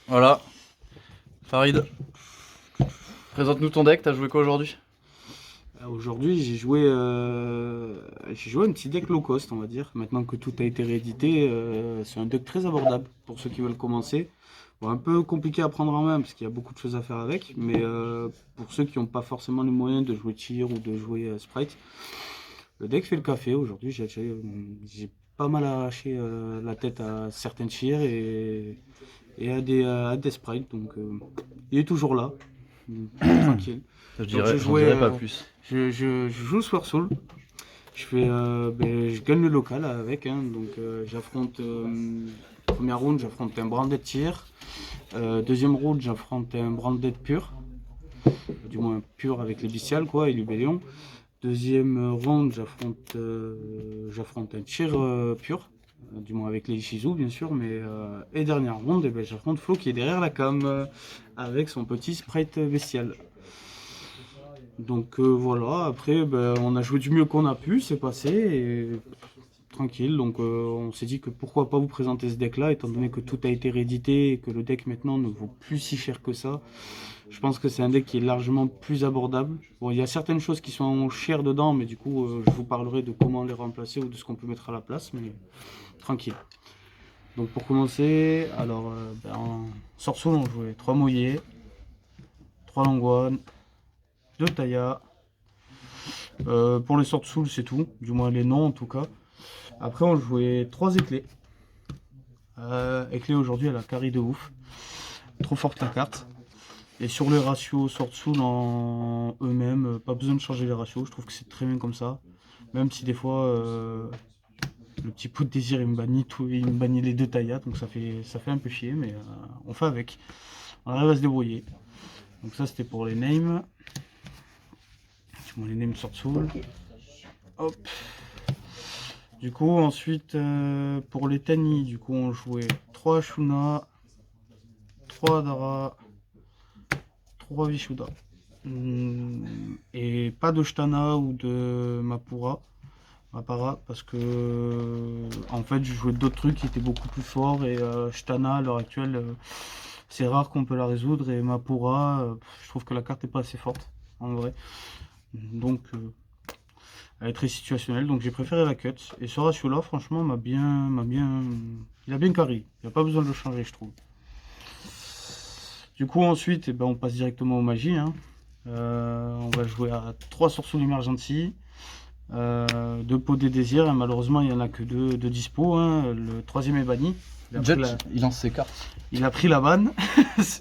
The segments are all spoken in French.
Voilà. Farid, présente-nous ton deck, t'as joué quoi aujourd'hui? Aujourd'hui, j'ai joué un petit deck low cost, on va dire. Maintenant que tout a été réédité, c'est un deck très abordable pour ceux qui veulent commencer. Bon, un peu compliqué à prendre en main parce qu'il y a beaucoup de choses à faire avec, mais pour ceux qui n'ont pas forcément les moyens de jouer tir ou de jouer sprite, le deck fait le café. Aujourd'hui, j'ai pas mal arraché la tête à certains tirs et à des sprites, donc il est toujours là, tranquille. Donc J'en dirais pas plus. je joue Sword Soul. Je gagne le local avec, hein, donc j'affronte première round, j'affronte un Branded tir. Deuxième round, j'affronte un Branded pur, du moins pur avec les bestiales quoi et l'Ubellion. Deuxième round, j'affronte un tir pur, du moins avec les Shizu bien sûr, et dernière round, j'affronte Flo qui est derrière la cam avec son petit sprite bestial. Donc voilà, après on a joué du mieux qu'on a pu, c'est passé, et tranquille. Donc on s'est dit que pourquoi pas vous présenter ce deck là, étant donné que tout a été réédité et que le deck maintenant ne vaut plus si cher que ça. Je pense que c'est un deck qui est largement plus abordable. Bon, il y a certaines choses qui sont chères dedans, mais du coup je vous parlerai de comment les remplacer ou de ce qu'on peut mettre à la place, mais tranquille. Donc pour commencer, alors en Sorceau on jouait 3 Moyés, 3 Longwan, 2 Taya. Pour les sorts soul, c'est tout. Du moins les noms en tout cas. Après, on jouait 3 éclairs. Éclairs aujourd'hui, elle a carry de ouf. Trop forte la carte. Et sur les ratios sort soul en eux-mêmes, pas besoin de changer les ratios. Je trouve que c'est très bien comme ça. Même si des fois, le petit pot de désir il me bannit les deux taillas. Donc ça fait un peu chier, mais on fait avec. On arrive à se débrouiller. Donc ça, c'était pour les names. Les names sort soul. Hop. Du coup, ensuite, pour les Tani, du coup, on jouait 3 Shuna, 3 Dara, 3 Vishuda. Et pas de Shtana ou de Mapara, parce que en fait, je jouais d'autres trucs qui étaient beaucoup plus forts. Et Shtana, à l'heure actuelle, c'est rare qu'on peut la résoudre. Et Mapura, je trouve que la carte n'est pas assez forte, en vrai. Donc, elle est très situationnelle, donc j'ai préféré la cut. Et ce ratio-là, franchement, il a bien carré. Il n'y a pas besoin de le changer, je trouve. Du coup, ensuite, on passe directement aux magies. Hein. On va jouer à 3 Sourcil Emergency, 2 pots des désirs. Et malheureusement, il n'y en a que 2 de dispo. Hein. Le troisième est banni. Jet, il lance ses cartes. Il a pris la banne.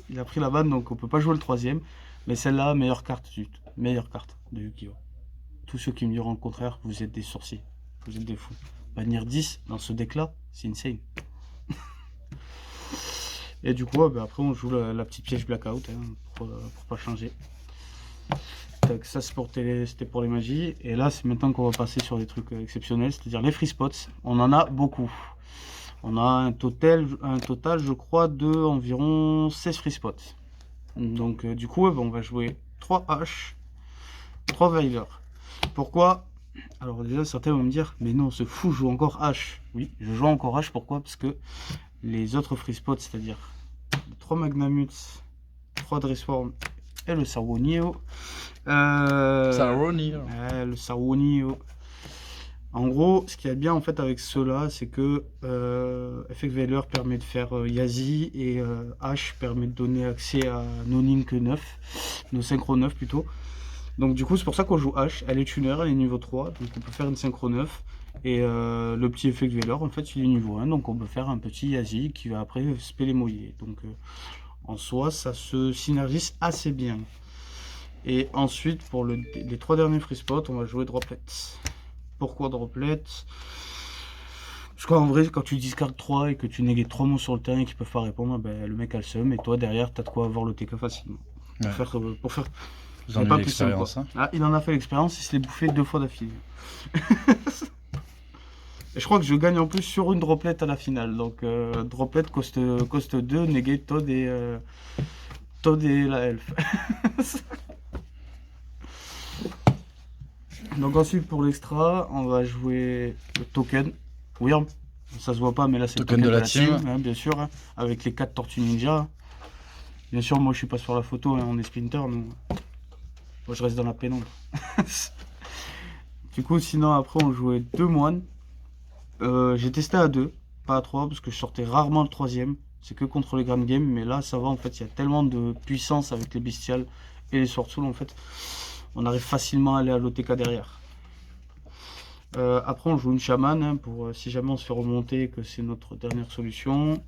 Il a pris la banne, donc on peut pas jouer le troisième. Mais celle-là, meilleure carte de Yu-Gi-Oh! Tous ceux qui me diront le contraire, vous êtes des sorciers. Vous êtes des fous. Bannir 10 dans ce deck-là, c'est insane. Et du coup, après, on joue la petite piège blackout hein, pour pas changer. Donc, ça, c'était pour les magies. Et là, c'est maintenant qu'on va passer sur des trucs exceptionnels, c'est-à-dire les free spots. On en a beaucoup. On a un total je crois, de environ 16 free spots. Donc, du coup, on va jouer 3 H, 3 Veiler. Pourquoi? Alors déjà, certains vont me dire, mais non, ce fou joue encore H. Oui, je joue encore H, pourquoi? Parce que les autres free spots, c'est-à-dire 3 Magnamuts, 3 Dressform et le Sarwonio. Le Sarwonio. En gros, ce qui est bien en fait avec ceux-là, c'est que Effect Veiler permet de faire Yazi et H permet de donner accès à nos Nink 9, nos synchro 9 plutôt. Donc du coup c'est pour ça qu'on joue H, elle est tuner, elle est niveau 3, donc on peut faire une synchro 9. Et le petit Effect Veiler en fait il est niveau 1, donc on peut faire un petit Yazi qui va après spell les moyer. Donc en soi ça se synergise assez bien. Et ensuite pour les 3 derniers free spots on va jouer Droplet. Pourquoi Droplet? Parce qu'en vrai quand tu discardes 3 et que tu négates 3 mots sur le terrain qui peuvent pas répondre, le mec a le seum et toi derrière t'as de quoi avoir le TK facilement. Pour faire Vous en avez l'expérience, hein. Ah, il en a fait l'expérience, il se l'est bouffé 2 fois d'affilée. Et je crois que je gagne en plus sur une droplet à la finale. Donc droplet coste 2, negate Todd et la elf. Donc ensuite pour l'extra, on va jouer le token. Oui, ça se voit pas, mais là c'est le Token de la team. hein, bien sûr, hein, avec les 4 tortues ninja. Bien sûr, moi je suis pas sur la photo, hein, on est splinter, nous. Moi je reste dans la pénombre. Du coup, sinon après on jouait 2 moines. J'ai testé à 2, pas à 3, parce que je sortais rarement le troisième. C'est que contre les grandes games, mais là ça va en fait, il y a tellement de puissance avec les bestiales et les sword souls en fait. On arrive facilement à aller à l'OTK derrière. Après on joue une chamane hein, pour si jamais on se fait remonter que c'est notre dernière solution.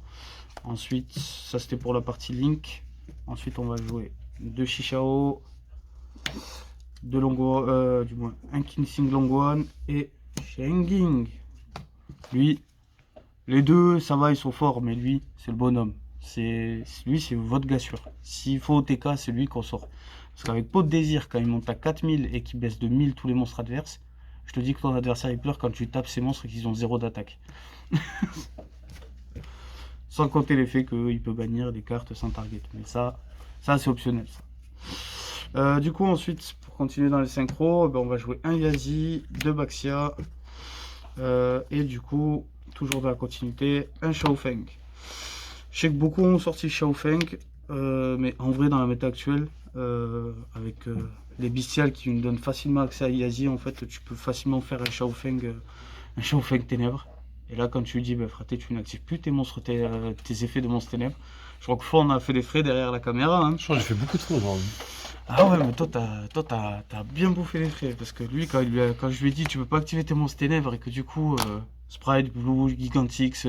Ensuite, ça c'était pour la partie Link. Ensuite on va jouer 2 Chichao, 2 Longo, du moins un Kinsing Longguan et Shenging. Lui, les deux ça va, ils sont forts, mais lui c'est le bonhomme. Lui c'est votre gars sûr. S'il faut OTK, c'est lui qu'on sort. Parce qu'avec Pot de Désir, quand il monte à 4000 et qu'il baisse de 1000 tous les monstres adverses, je te dis que ton adversaire il pleure quand tu tapes ces monstres et qu'ils ont 0 d'attaque. Sans compter l'effet qu'il peut bannir des cartes sans target. Mais ça c'est optionnel. Ça. Du coup, ensuite, pour continuer dans les synchros, on va jouer un Yazi, 2 Baxia. Et du coup, toujours dans la continuité, un Xiaofeng. Je sais que beaucoup ont sorti Xiaofeng, mais en vrai, dans la méta actuelle, avec les bestiales qui nous donnent facilement accès à Yazi, en fait, tu peux facilement faire un Xiaofeng ténèbres. Et là, quand tu lui dis, bah, fraté, tu n'actives plus tes monstres, tes effets de monstres ténèbres. Je crois que Ford a fait des frais derrière la caméra. Hein. Je crois que j'ai fait beaucoup de faux aujourd'hui. Ah ouais, mais toi, t'as bien bouffé les frais. Parce que lui, quand je lui ai dit, tu peux pas activer tes monstres ténèbres et que du coup, Sprite, Blue, Gigantix,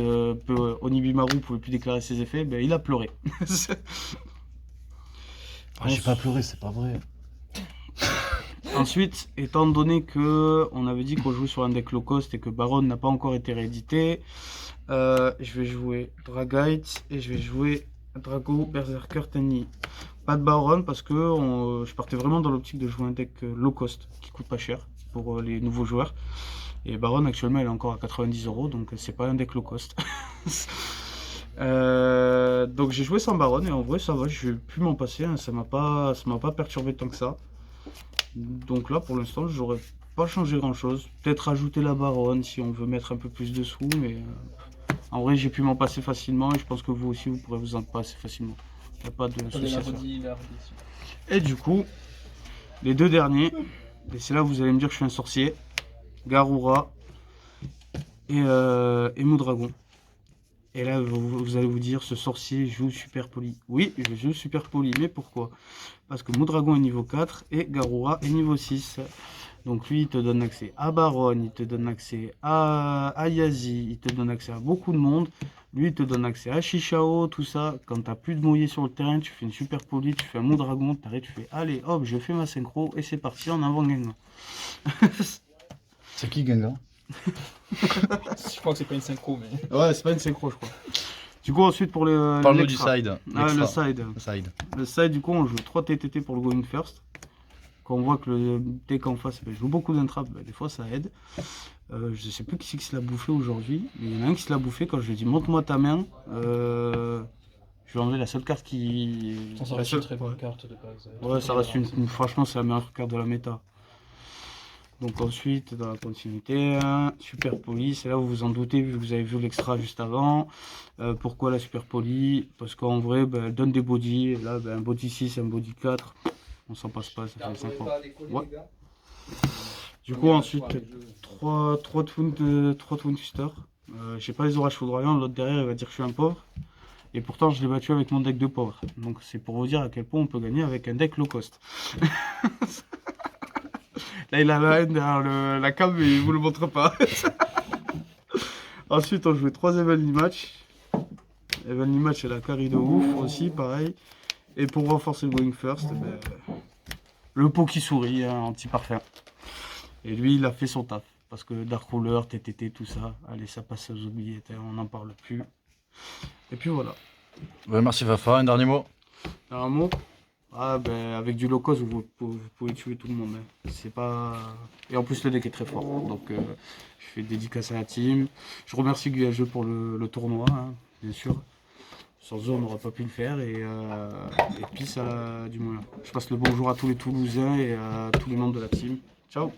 Onibimaru pouvait plus déclarer ses effets, ben, il a pleuré. J'ai pas pleuré, c'est pas vrai. Ensuite, étant donné que on avait dit qu'on jouait sur un deck low cost et que Baron n'a pas encore été réédité, je vais jouer Dragite et je vais jouer Drago Berserker Tenny. Pas de Baron parce que je partais vraiment dans l'optique de jouer un deck low cost qui coûte pas cher pour les nouveaux joueurs. Et Baron actuellement il est encore à 90 €, donc c'est pas un deck low cost. Donc j'ai joué sans Baron et en vrai ça va, je vais plus m'en passer, hein, ça m'a pas perturbé tant que ça. Donc là pour l'instant j'aurais pas changé grand chose, peut-être rajouter la Baronne si on veut mettre un peu plus de sous, mais en vrai j'ai pu m'en passer facilement et je pense que vous aussi vous pourrez vous en passer facilement. Il n'y a pas de souci à ça. Et du coup, les deux derniers, et c'est là où vous allez me dire que je suis un sorcier, Garura et Moudragon. Et là, vous allez vous dire, ce sorcier joue super poli. Oui, je joue super poli, mais pourquoi? Parce que Moudragon est niveau 4 et Garura est niveau 6. Donc lui, il te donne accès à Baron, il te donne accès à Yazi, il te donne accès à beaucoup de monde. Lui, il te donne accès à Chichao, tout ça. Quand t'as plus de mouillé sur le terrain, tu fais une super poli, tu fais un Moudragon, t'arrêtes, tu fais allez, hop, je fais ma synchro et c'est parti en avant Gengar. C'est qui Gengar? Je crois que c'est pas une synchro, mais. Ouais, c'est pas une synchro, je crorois. Du coup, ensuite pour le. Parle-nous du side. Ah, le l'extra. side. Le side. Le side, du coup, on joue 3 TTT pour le going first. Quand on voit que le deck en face joue beaucoup d'intrapes, des fois ça aide. Je sais plus qui c'est qui se l'a bouffé aujourd'hui, mais il y en a un qui se l'a bouffé quand je lui ai dit montre-moi ta main. Je vais enlever la seule carte qui. Ça reste une très bonne carte de base. Ouais, ça reste franchement, c'est la meilleure carte de la méta. Donc ensuite, dans la continuité, super poli, c'est là où vous vous en doutez, vu que vous avez vu l'extra juste avant. Pourquoi la super poli? Parce qu'en vrai, elle donne des bodies. Et là, un body 6, un body 4, on s'en passe pas, ça fait 5 ans. Ouais. Du coup, ensuite, 3 Twin Twister. J'ai pas les orages foudroyants, l'autre derrière, il va dire que je suis un pauvre. Et pourtant, je l'ai battu avec mon deck de pauvre. Donc c'est pour vous dire à quel point on peut gagner avec un deck low cost. Là, il a la haine derrière la cam, mais il vous le montre pas. Ensuite, on jouait 3 Evenly Match. Evenly Match, elle a carry de ouf aussi, pareil. Et pour renforcer le going first, le pot qui sourit, anti-parfum. Et lui, il a fait son taf. Parce que Dark Ruler, TTT, tout ça, allez, ça passe aux oubliettes, on n'en parle plus. Et puis voilà. Ouais, merci Fafa, un dernier mot. Un mot. Avec du low cost, vous pouvez tuer tout le monde. Hein. C'est pas. Et en plus, le deck est très fort. Donc, je fais dédicace à la team. Je remercie GuaJeux pour le tournoi, hein, bien sûr. Sans eux, on n'aurait pas pu le faire. Et puis, ça, du moins. Je passe le bonjour à tous les Toulousains et à tous les membres de la team. Ciao!